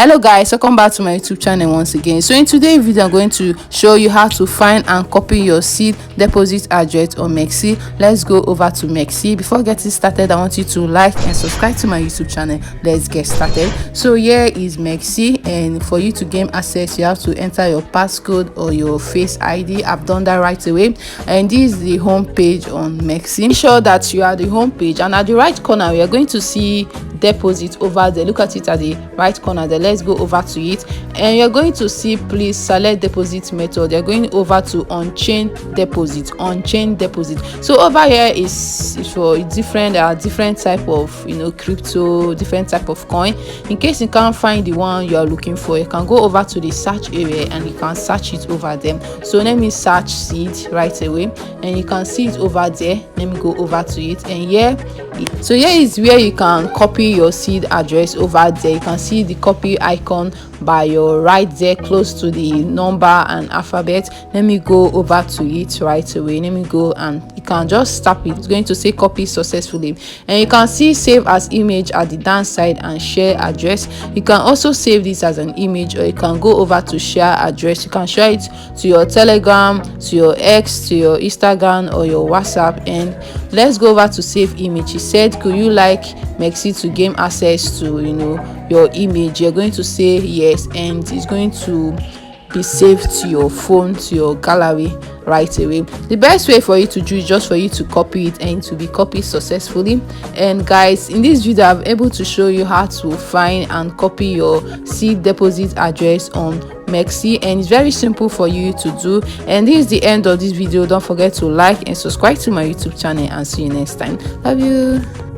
Hello guys, welcome back to my YouTube channel once again. So in today's video I'm going to show you how to find and copy your seed deposit address on MEXC. Let's go over to MEXC. Before getting started, I want you to like and subscribe to my YouTube channel. Let's get started. So here is MEXC, and for you to gain access you have to enter your passcode or your face ID. I've done that right away, and this is the home page on MEXC. Make sure that you are at the home page, and at the right corner we are going to see deposit over there. Look at it at the right corner there. Let's go over to it, and you're going to see please select deposit method. You're going over to on-chain deposit. So over here is for different different type of crypto, different type of coin. In case you can't find the one you are looking for, you can go over to the search area and you can search it over them. So let me search seed right away, and you can see it over there. Let me go over to it, and here is where you can copy your seed address. Over there you can see the copy icon by your right there, close to the number and alphabet. Let me go over to it right away. Let me go, and you can just tap it. It's going to say copy successfully, and you can see save as image at the down side and share address. You can also save this as an image, or you can go over to share address. You can share it to your Telegram, to your X, to your Instagram or your WhatsApp. And let's go over to save image. He said, could you like MEXC to gain access to your image? You're going to say yes, and it's going to be saved to your phone, to your gallery right away. The best way for you to do is just for you to copy it, and to be copied successfully. And guys, in this video I'm able to show you how to find and copy your seed deposit address on MEXC, and it's very simple for you to do. And this is the end of this video. Don't forget to like and subscribe to my YouTube channel, and see you next time. Love you.